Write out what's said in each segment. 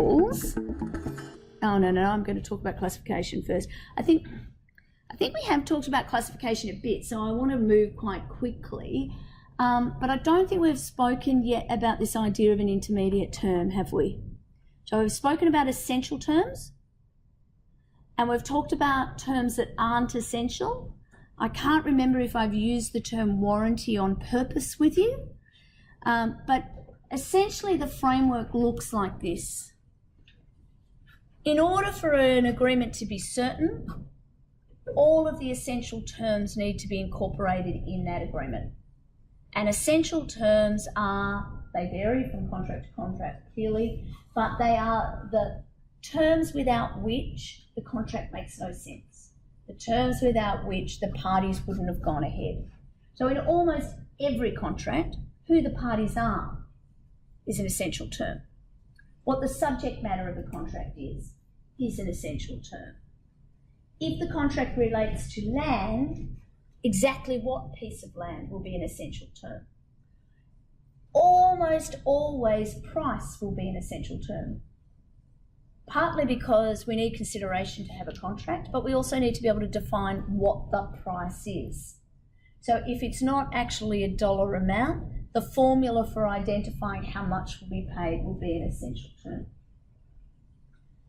examples. Oh, no, I'm going to talk about classification first. I think we have talked about classification a bit, so I want to move quite quickly. But I don't think we've spoken yet about this idea of an intermediate term, have we? So we've spoken about essential terms, and we've talked about terms that aren't essential. I can't remember if I've used the term warranty on purpose with you, but essentially the framework looks like this. In order for an agreement to be certain, all of the essential terms need to be incorporated in that agreement. And essential terms they vary from contract to contract clearly, but they are the terms without which the contract makes no sense. The terms without which the parties wouldn't have gone ahead. So in almost every contract, who the parties are is an essential term. What the subject matter of the contract is an essential term. If the contract relates to land, exactly what piece of land will be an essential term. Almost always price will be an essential term. Partly because we need consideration to have a contract, but we also need to be able to define what the price is. So if it's not actually a dollar amount, the formula for identifying how much will be paid will be an essential term.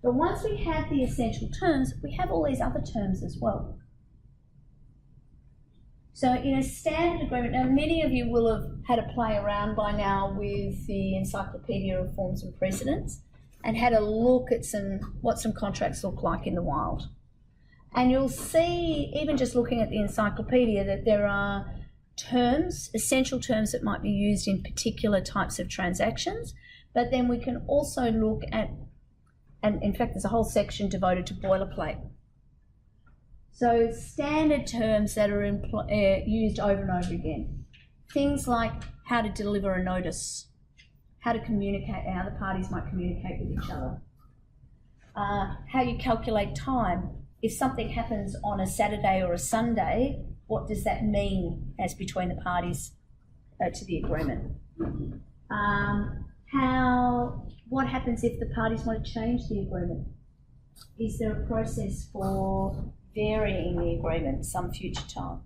But once we have the essential terms, we have all these other terms as well. So in a standard agreement, now many of you will have had a play around by now with the Encyclopedia of Forms and Precedents and had a look at what some contracts look like in the wild. And you'll see, even just looking at the encyclopedia, that there are terms, essential terms that might be used in particular types of transactions, but then we can also look at, and in fact there's a whole section devoted to boilerplate. So standard terms that are used over and over again. Things like how to deliver a notice, how to communicate, how the parties might communicate with each other, how you calculate time. If something happens on a Saturday or a Sunday, what does that mean as between the parties to the agreement? What happens if the parties want to change the agreement? Is there a process for varying the agreement some future time?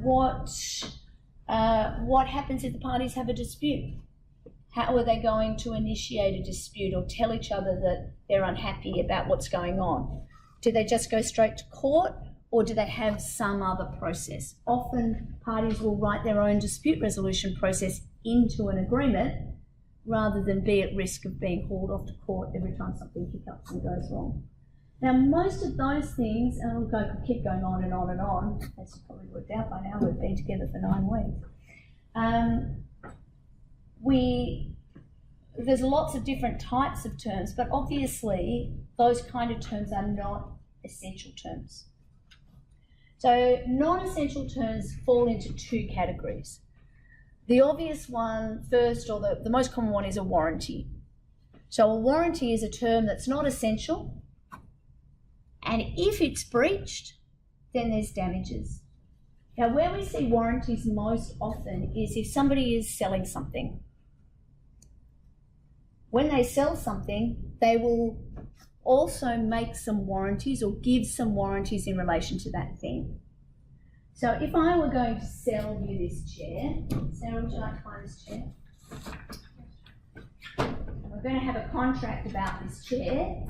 What happens if the parties have a dispute? How are they going to initiate a dispute or tell each other that they're unhappy about what's going on? Do they just go straight to court, or do they have some other process? Often parties will write their own dispute resolution process into an agreement rather than be at risk of being hauled off to court every time something hiccups and goes wrong. Now, most of those things, and I could keep going on and on and on, as you probably worked out by now, we've been together for 9 weeks. There's lots of different types of terms, but obviously those kind of terms are not essential terms. So non-essential terms fall into 2 categories. The obvious one first, or the most common one, is a warranty. So a warranty is a term that's not essential, and if it's breached, then there's damages. Now, where we see warranties most often is if somebody is selling something. When they sell something, they will also make some warranties or give some warranties in relation to that thing. So if I were going to sell you this chair, Sarah, would you like to find this chair? We're going to have a contract about this chair.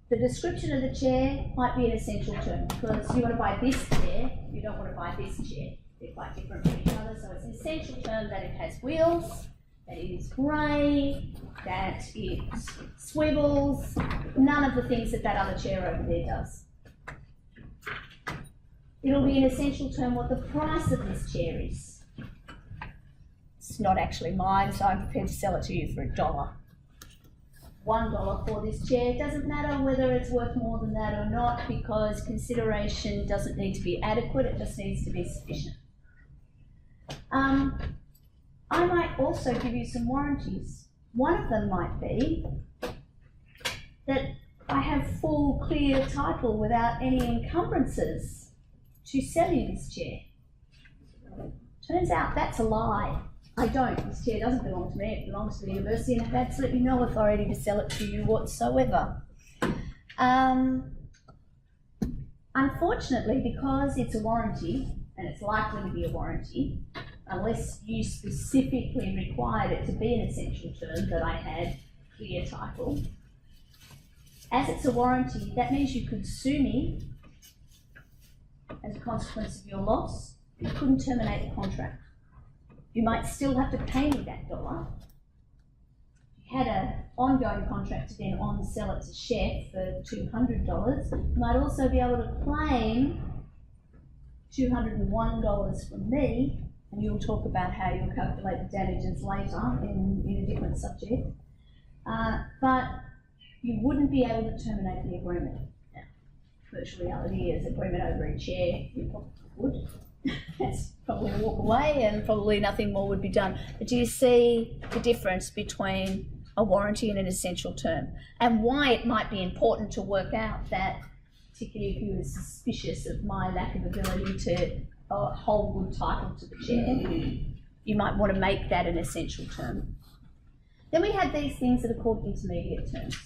The description of the chair might be an essential term because you want to buy this chair, you don't want to buy this chair. They're quite different from each other, so it's an essential term that it has wheels, that it is grey, that it swivels, none of the things that other chair over there does. It'll be an essential term what the price of this chair is. It's not actually mine, so I'm prepared to sell it to you for $1. $1 for this chair. It doesn't matter whether it's worth more than that or not, because consideration doesn't need to be adequate, it just needs to be sufficient. I might also give you some warranties. One of them might be that I have full, clear title without any encumbrances to sell you this chair. Turns out that's a lie. I don't. This chair doesn't belong to me. It belongs to the university, and I have absolutely no authority to sell it to you whatsoever. Unfortunately, because it's a warranty, and it's likely to be a warranty, unless you specifically required it to be an essential term that I had clear title, as it's a warranty, that means you could sue me as a consequence of your loss. You couldn't terminate the contract. You might still have to pay me that dollar. If you had an ongoing contract to then on-sell it to Chef for $200, you might also be able to claim $201 from me, and you'll talk about how you'll calculate the damages later in a different subject. But you wouldn't be able to terminate the agreement. Now, virtual reality is agreement over a chair, you probably would. That's probably a walk away and probably nothing more would be done. But do you see the difference between a warranty and an essential term? And why it might be important to work out that, particularly if you were suspicious of my lack of ability to hold good title to the chair, you might want to make that an essential term. Then we have these things that are called intermediate terms.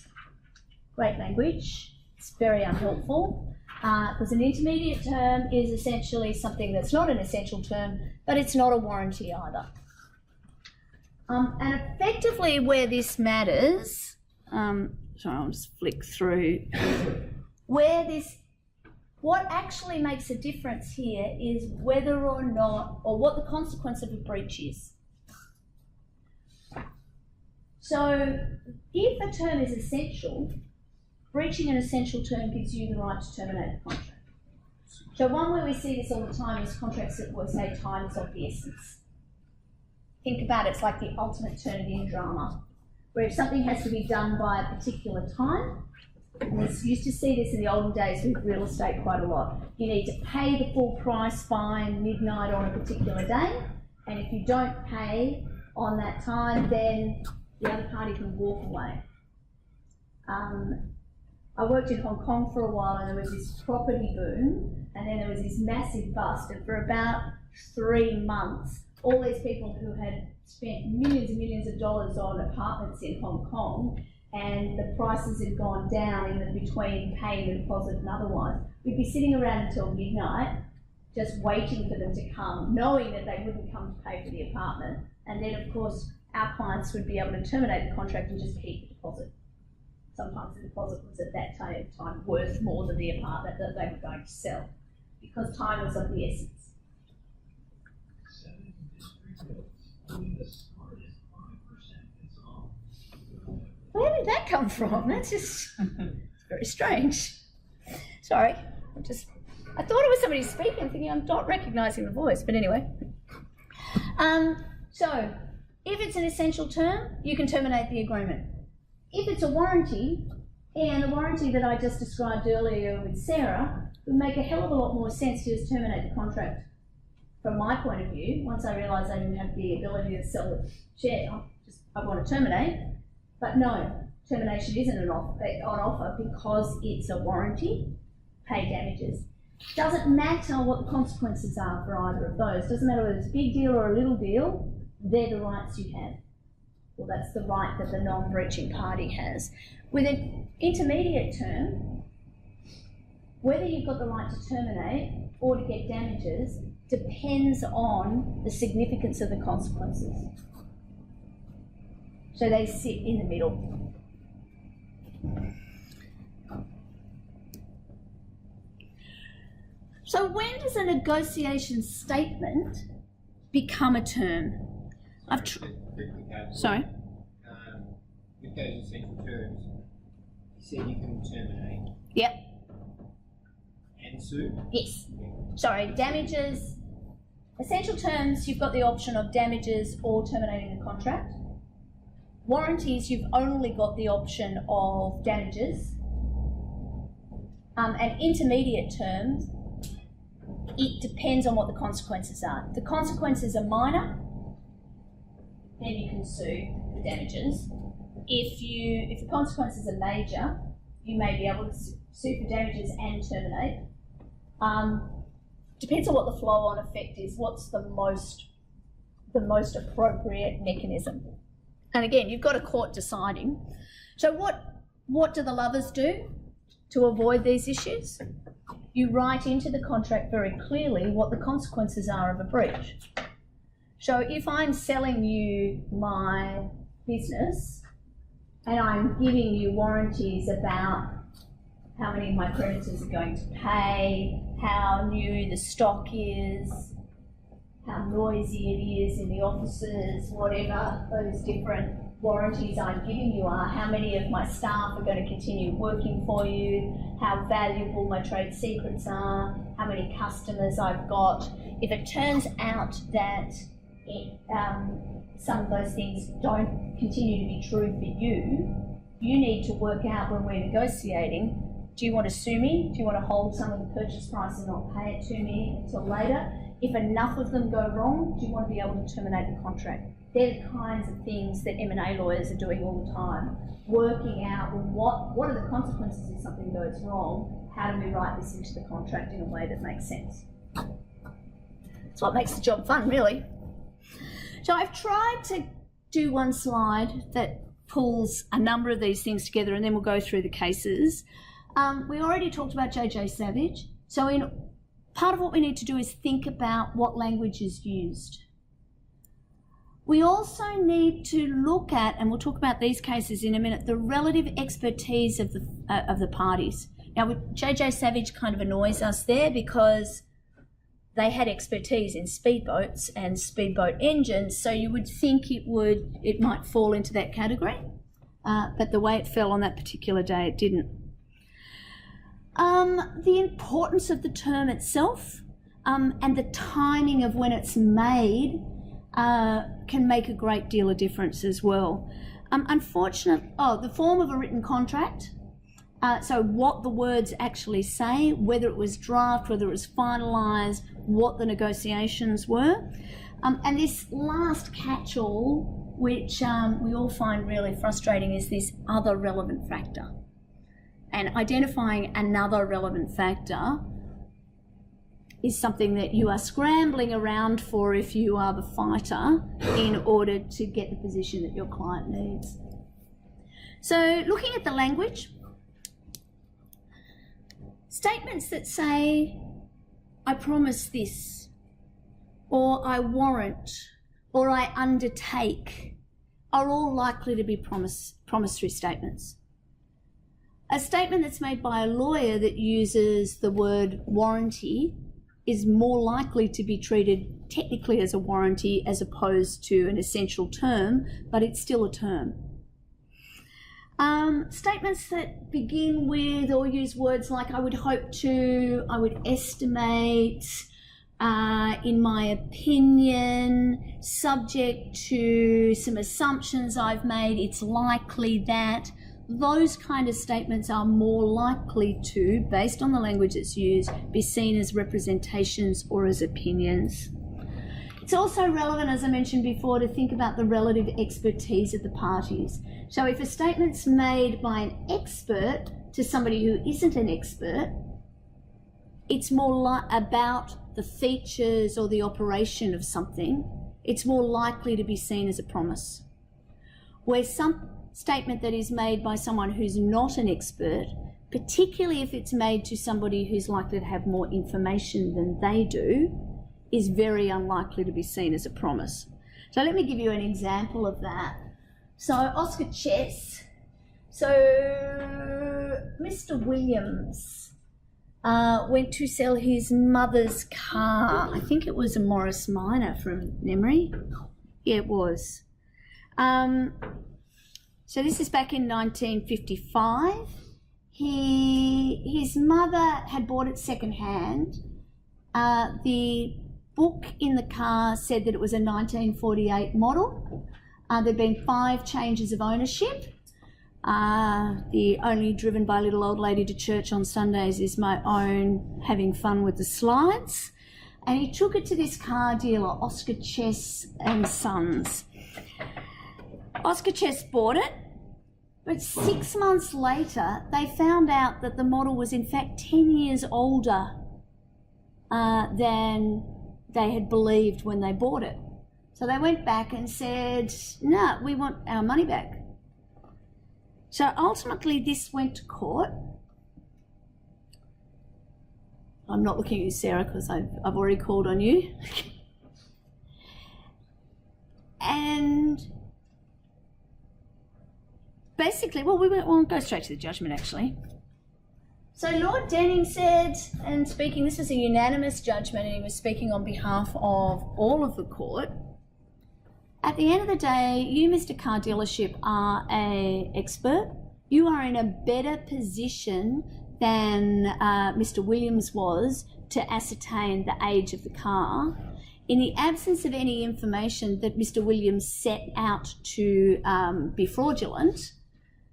Great language, it's very unhelpful, because an intermediate term is essentially something that's not an essential term, but it's not a warranty either. And effectively where this matters, sorry, I'll just flick through, what actually makes a difference here is whether or not, or what the consequence of a breach is. So if a term is essential, breaching an essential term gives you the right to terminate the contract. So one where we see this all the time is contracts that will say time is of the essence. Think about it, it's like the ultimate Turnitin drama, where if something has to be done by a particular time, and we used to see this in the olden days with real estate quite a lot, you need to pay the full price by midnight on a particular day, and if you don't pay on that time, then the other party can walk away. I worked in Hong Kong for a while, and there was this property boom, and then there was this massive bust, and for about 3 months, all these people who had spent millions and millions of dollars on apartments in Hong Kong, and the prices had gone down in the between paying the deposit and otherwise, we'd be sitting around until midnight, just waiting for them to come, knowing that they wouldn't come to pay for the apartment, and then of course our clients would be able to terminate the contract and just keep the deposit. Sometimes the deposit was at that time worth more than the apartment that they were going to sell, because time was of the essence. Where did that come from? That's just very strange. Sorry, I thought it was somebody speaking, thinking I'm not recognising the voice, but anyway. So, if it's an essential term, you can terminate the agreement. If it's a warranty, and the warranty that I just described earlier with Sarah, would make a hell of a lot more sense to just terminate the contract. From my point of view, once I realised I didn't have the ability to sell the share, I want to terminate. But no, termination isn't on offer because it's a warranty, pay damages. Doesn't matter what the consequences are for either of those. Doesn't matter whether it's a big deal or a little deal, they're the rights you have. Well, that's the right that the non-breaching party has. With an intermediate term, whether you've got the right to terminate or to get damages depends on the significance of the consequences. So they sit in the middle. So when does a negotiation statement become a term? Sorry? With those essential terms, you said you can terminate. Yep. And sue? Yes. Sorry, damages. Essential terms, you've got the option of damages or terminating the contract. Warranties, you've only got the option of damages. And intermediate terms, it depends on what the consequences are. If the consequences are minor, then you can sue for damages. If the consequences are major, you may be able to sue for damages and terminate. Depends on what the flow-on effect is. What's the the most appropriate mechanism. And again, you've got a court deciding. So what do the lovers do to avoid these issues? You write into the contract very clearly what the consequences are of a breach. So if I'm selling you my business and I'm giving you warranties about how many of my creditors are going to pay, how new the stock is, how noisy it is in the offices, whatever those different warranties I'm giving you are, how many of my staff are going to continue working for you, how valuable my trade secrets are, how many customers I've got. If it turns out that some of those things don't continue to be true for you, you need to work out when we're negotiating, do you want to sue me? Do you want to hold some of the purchase price and not pay it to me until later? If enough of them go wrong, do you want to be able to terminate the contract? They're the kinds of things that M&A lawyers are doing all the time, working out what are the consequences if something goes wrong, how do we write this into the contract in a way that makes sense. It's what makes the job fun, really. So I've tried to do one slide that pulls a number of these things together, and then we'll go through the cases. We already talked about J.J. Savage. So part of what we need to do is think about what language is used. We also need to look at, and we'll talk about these cases in a minute, the relative expertise of the parties. Now, J.J. Savage kind of annoys us there because they had expertise in speedboats and speedboat engines, so you would think it might fall into that category, but the way it fell on that particular day, it didn't. The importance of the term itself and the timing of when it's made can make a great deal of difference as well. The form of a written contract, so what the words actually say, whether it was draft, whether it was finalised, what the negotiations were. And this last catch-all, which we all find really frustrating, is this other relevant factor. And identifying another relevant factor is something that you are scrambling around for if you are the fighter in order to get the position that your client needs. So looking at the language, statements that say, I promise this, or I warrant, or I undertake, are all likely to be promissory statements. A statement that's made by a lawyer that uses the word warranty is more likely to be treated technically as a warranty as opposed to an essential term, but it's still a term. Statements that begin with or use words like I would hope to, I would estimate, in my opinion, subject to some assumptions I've made, it's likely that. Those kind of statements are more likely to, based on the language that's used, be seen as representations or as opinions. It's also relevant, as I mentioned before, to think about the relative expertise of the parties. So if a statement's made by an expert to somebody who isn't an expert, it's more about the features or the operation of something. It's more likely to be seen as a promise. Where some statement that is made by someone who's not an expert, particularly if it's made to somebody who's likely to have more information than they do, is very unlikely to be seen as a promise. So let me give you an example of that. So Oscar Chess. So Mr. Williams went to sell his mother's car. I think it was a Morris Minor from memory. Yeah, it was. So this is back in 1955. His mother had bought it secondhand. The book in the car said that it was a 1948 model. There'd been 5 changes of ownership. The only driven by a little old lady to church on Sundays is my own having fun with the slides. And he took it to this car dealer, Oscar Chess and Sons. Oscar Chess bought it, but 6 months later, they found out that the model was in fact 10 years older than they had believed when they bought it. So they went back and said, no, we want our money back. So ultimately this went to court. I'm not looking at you, Sarah, because I've already called on you. And basically, well, we'll go straight to the judgment, actually. So Lord Denning said, and speaking, this was a unanimous judgment, and he was speaking on behalf of all of the court. At the end of the day, you, Mr. Car Dealership, are an expert. You are in a better position than Mr. Williams was to ascertain the age of the car. In the absence of any information that Mr. Williams set out to be fraudulent,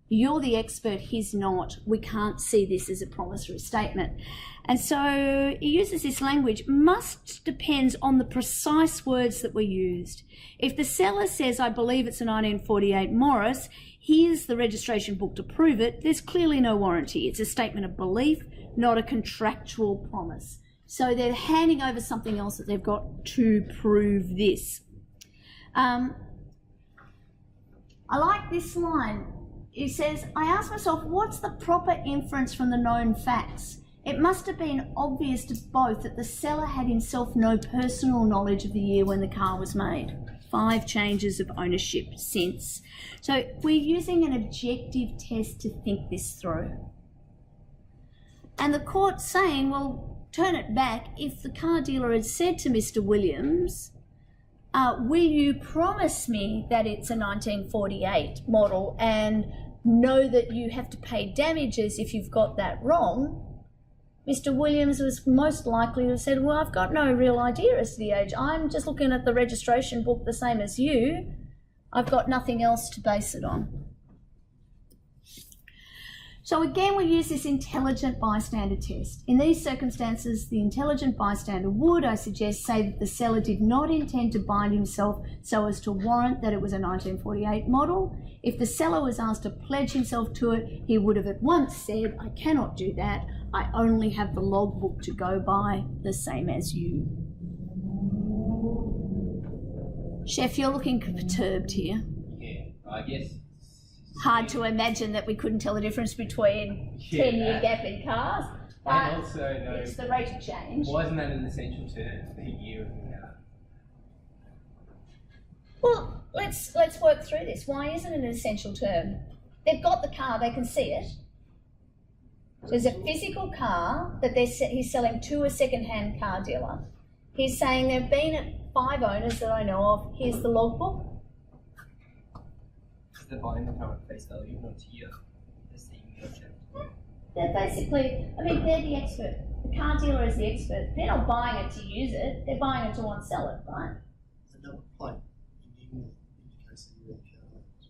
you're the expert, he's not. We can't see this as a promissory statement. And so he uses this language, must depends on the precise words that were used. If the seller says, I believe it's a 1948 Morris, here's the registration book to prove it, there's clearly no warranty. It's a statement of belief, not a contractual promise. So they're handing over something else that they've got to prove this. I like this line. It says, I ask myself, what's the proper inference from the known facts? It must have been obvious to both that the seller had himself no personal knowledge of the year when the car was made. 5 changes of ownership since. So we're using an objective test to think this through. And the court's saying, well, turn it back. If the car dealer had said to Mr. Williams, will you promise me that it's a 1948 model and know that you have to pay damages if you've got that wrong? Mr. Williams was most likely to have said, well, I've got no real idea as to the age. I'm just looking at the registration book the same as you. I've got nothing else to base it on. So again, we use this intelligent bystander test. In these circumstances, the intelligent bystander would, I suggest, say that the seller did not intend to bind himself so as to warrant that it was a 1948 model. If the seller was asked to pledge himself to it, he would have at once said, I cannot do that. I only have the logbook to go by, the same as you. Chef, you're looking perturbed here. Yeah, I guess. Hard to imagine that we couldn't tell the difference between 10-year gap in cars. And also, though, it's the rate of change. Why isn't that an essential term, the year of the car? Well, let's work through this. Why isn't it an essential term? They've got the car, they can see it. So there's a physical car that he's selling to a second-hand car dealer. He's saying there have been 5 owners that I know of. Here's the logbook. They're buying the car at face value, not here. They're seeing the object. They're basically, I mean, they're the expert. The car dealer is the expert. They're not buying it to use it. They're buying it to want to sell it, right? It's a number plate. Indicates the year of the car as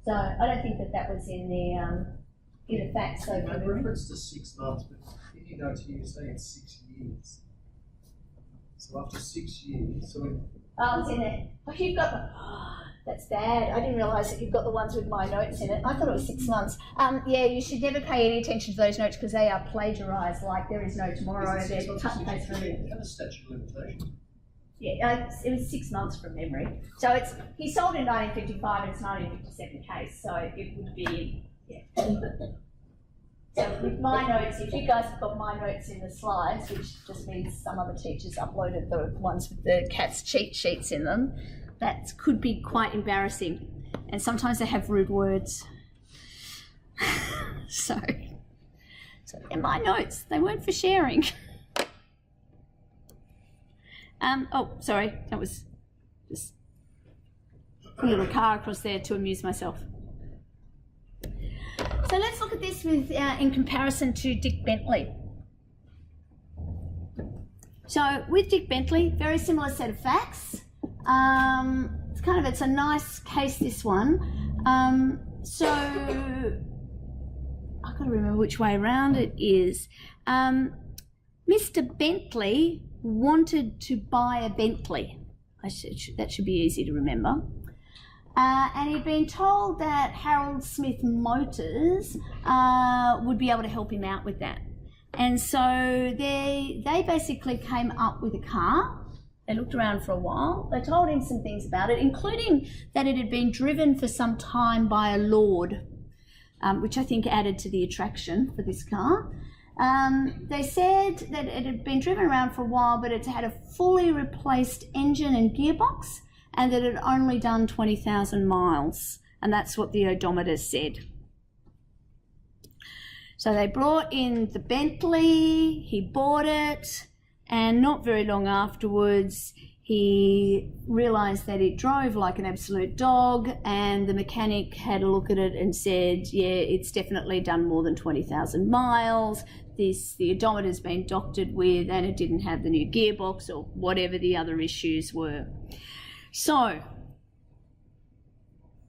well. So I don't think that was in the facts. So I reference to 6 months, but if you go to you say it's 6 years. So after 6 years, so oh, it's in there. Oh, you've got the. That's bad. I didn't realise that you've got the ones with my notes in it. I thought it was 6 months. Yeah, you should never pay any attention to those notes because they are plagiarised like there is no tomorrow. They're cut and paste through. you have a statute of limitations. Yeah, it was 6 months from memory. So he sold in 1955 and it's 1957 case, so it would be, yeah. So with my notes, if you guys have got my notes in the slides, which just means some other teachers uploaded the ones with the CATS cheat sheets in them, that could be quite embarrassing. And sometimes they have rude words. so in my notes, they weren't for sharing. Oh, sorry, that was just a little car across there to amuse myself. So let's look at this with, in comparison to Dick Bentley. So with Dick Bentley, very similar set of facts. It's a nice case, this one. So I've got to remember which way around it is. Mr. Bentley wanted to buy a Bentley. That should be easy to remember. And he'd been told that Harold Smith Motors would be able to help him out with that. And so they basically came up with a car. They looked around for a while. They told him some things about it, including that it had been driven for some time by a lord, which I think added to the attraction for this car. They said that it had been driven around for a while, but it had a fully replaced engine and gearbox, and that it had only done 20,000 miles. And that's what the odometer said. So they brought in the Bentley, he bought it, and not very long afterwards, he realised that it drove like an absolute dog, and the mechanic had a look at it and said, yeah, it's definitely done more than 20,000 miles. The odometer's been doctored with, and it didn't have the new gearbox or whatever the other issues were. So,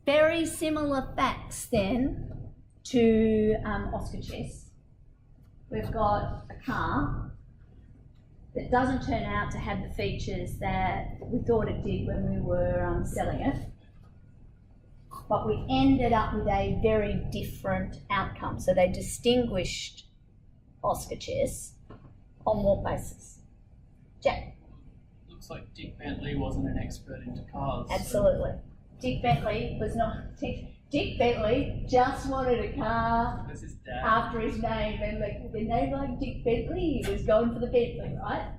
very similar facts then to Oscar Chess. We've got a car that doesn't turn out to have the features that we thought it did when we were selling it, but we ended up with a very different outcome. So they distinguished Oscar Chess on what basis? Jack? Looks like Dick Bentley wasn't an expert into cars. Absolutely. So. Dick Bentley was not. Dick Bentley just wanted a car after his name, and like the name like Dick Bentley, he was going for the Bentley, right?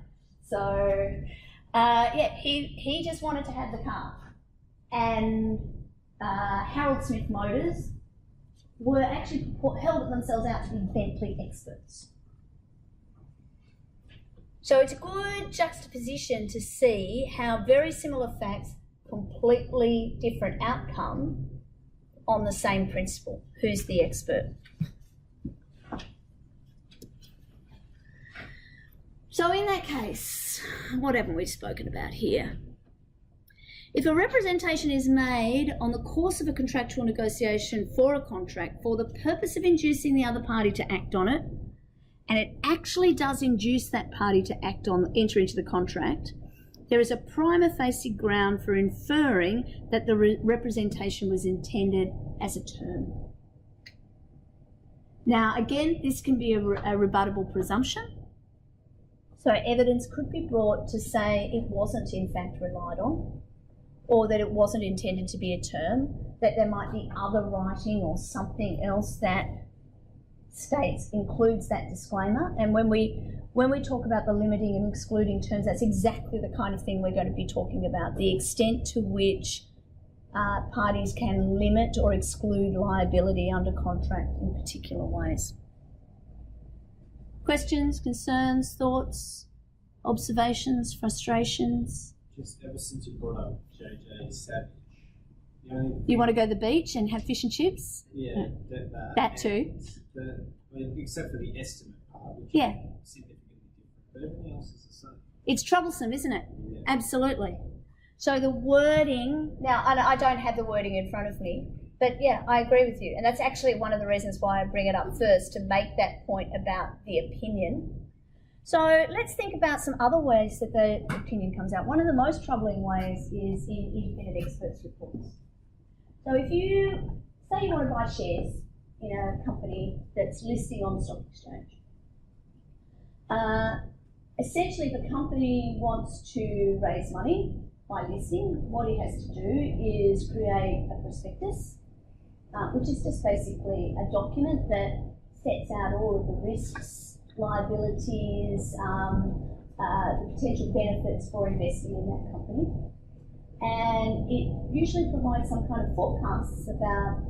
So, yeah, he just wanted to have the car. And Harold Smith Motors were actually held themselves out to be Bentley experts. So it's a good juxtaposition to see how very similar facts, completely different outcome on the same principle. Who's the expert? So in that case, what haven't we spoken about here? If a representation is made on the course of a contractual negotiation for a contract for the purpose of inducing the other party to act on it, and it actually does induce that party to enter into the contract, there is a prima facie ground for inferring that the representation was intended as a term. Now, again, this can be a rebuttable presumption. So evidence could be brought to say it wasn't in fact relied on, or that it wasn't intended to be a term, that there might be other writing or something else that includes that disclaimer. And when we talk about the limiting and excluding terms, that's exactly the kind of thing we're going to be talking about, the extent to which parties can limit or exclude liability under contract in particular ways. Questions, concerns, thoughts, observations, frustrations? Just ever since you brought up JJ Savage, you want to go to the beach and have fish and chips? Yeah, that too. Except for the estimate part, which yeah, is significantly different. But everything else is the same. It's troublesome, isn't it? Yeah. Absolutely. So the wording, now I don't have the wording in front of me, but yeah, I agree with you. And that's actually one of the reasons why I bring it up first, to make that point about the opinion. So let's think about some other ways that the opinion comes out. One of the most troubling ways is in independent experts' reports. So if you say you want to buy shares in a company that's listing on the stock exchange, essentially the company wants to raise money by listing. What it has to do is create a prospectus, which is just basically a document that sets out all of the risks, liabilities, the potential benefits for investing in that company. And it usually provides some kind of forecasts about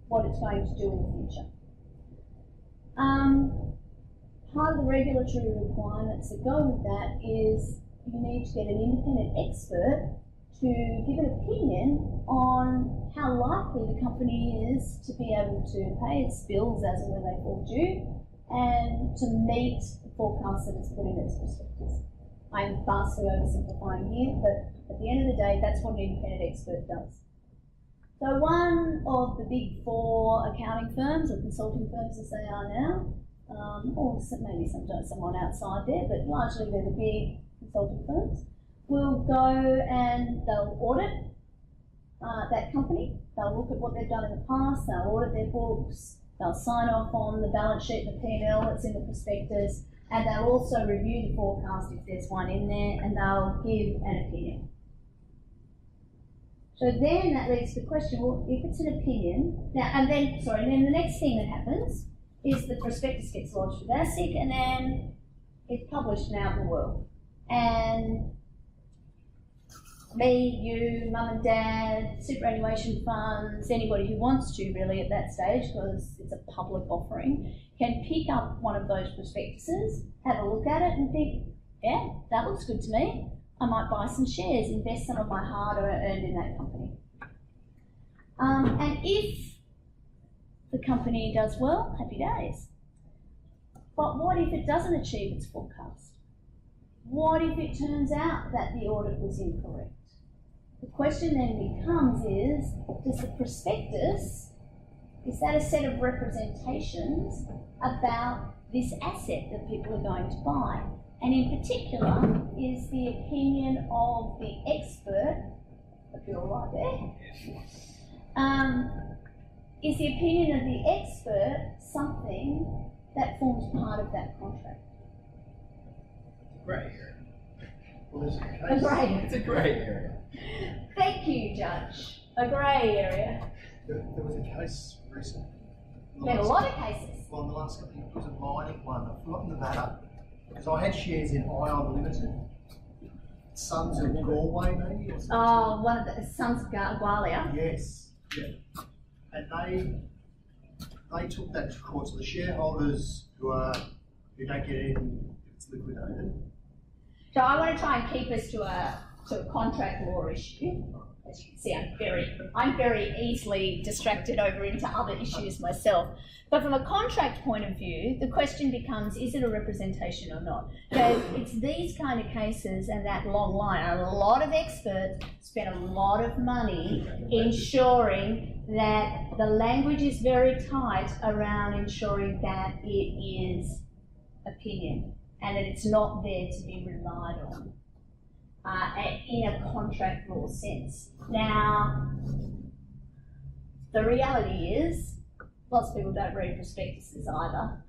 what it's going to do in the future. Part of the regulatory requirements that go with that is you need to get an independent expert to give an opinion on how likely the company is to be able to pay its bills as and when they fall due, and to meet the forecast that it's put in its prospectus. I'm vastly oversimplifying here, but at the end of the day, that's what an independent expert does. So one of the big four accounting firms, or consulting firms as they are now, or maybe someone outside there, but largely they're the big consulting firms, will go and they'll audit that company. They'll look at what they've done in the past, they'll audit their books, they'll sign off on the balance sheet, the P&L that's in the prospectus, and they'll also review the forecast if there's one in there, and they'll give an opinion. So then that leads to the question, well, if it's an opinion, and then the next thing that happens is the prospectus gets lodged with ASIC, and then it's published and out in the world. And me, you, mum and dad, superannuation funds, anybody who wants to really at that stage, because it's a public offering, can pick up one of those prospectuses, have a look at it and think, yeah, that looks good to me. I might buy some shares, invest some of my hard earned in that company. And if the company does well, happy days. But what if it doesn't achieve its forecast? What if it turns out that the audit was incorrect? The question then becomes is, does the prospectus, is that a set of representations about this asset that people are going to buy? And in particular, is the opinion of the expert, if you're right there, is the opinion of the expert something that forms part of that contract? Grey area. Well, there's a A case. grey. It's a grey area. Thank you, Judge. A grey area. There was a case recently. Been a lot of cases. Well, in the last couple of years, it was a mining one. I've forgotten the matter. Because I had shares in Ion Limited, Sons of Galway, maybe, or something. Oh, one of the Sons of Gwalia. Yes, yeah. And they took that to court. So the shareholders who don't get in if it's liquidated. So I want to try and keep us to a contract law issue. As you can see, I'm very easily distracted over into other issues myself. But from a contract point of view, the question becomes, is it a representation or not? So it's these kind of cases and that long line. And a lot of experts spend a lot of money ensuring that the language is very tight around ensuring that it is opinion and that it's not there to be relied on in a contract law sense. Now, the reality is, lots of people don't read prospectuses either.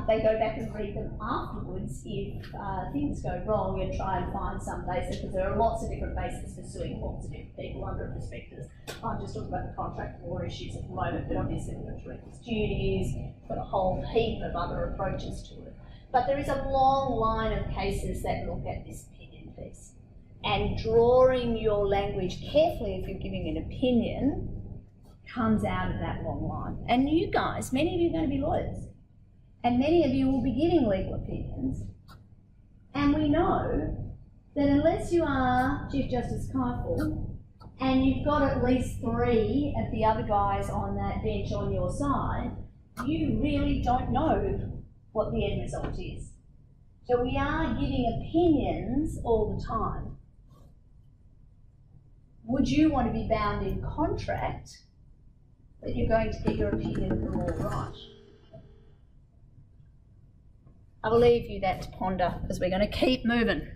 They go back and read them afterwards if things go wrong and try and find some basis, because there are lots of different bases for suing lots of different people under a prospectus. I'm just talking about the contract law issues at the moment, but obviously we've got directors' duties, we've got a whole heap of other approaches to it. But there is a long line of cases that look at this opinion piece. And drawing your language carefully if you're giving an opinion comes out of that long line. And you guys, many of you are going to be lawyers. And many of you will be giving legal opinions. And we know that unless you are Chief Justice Keitel and you've got at least 3 of the other guys on that bench on your side, you really don't know what the end result is. So we are giving opinions all the time. Would you want to be bound in contract that you're going to get your opinion of the law right? I will leave you that to ponder because we're going to keep moving.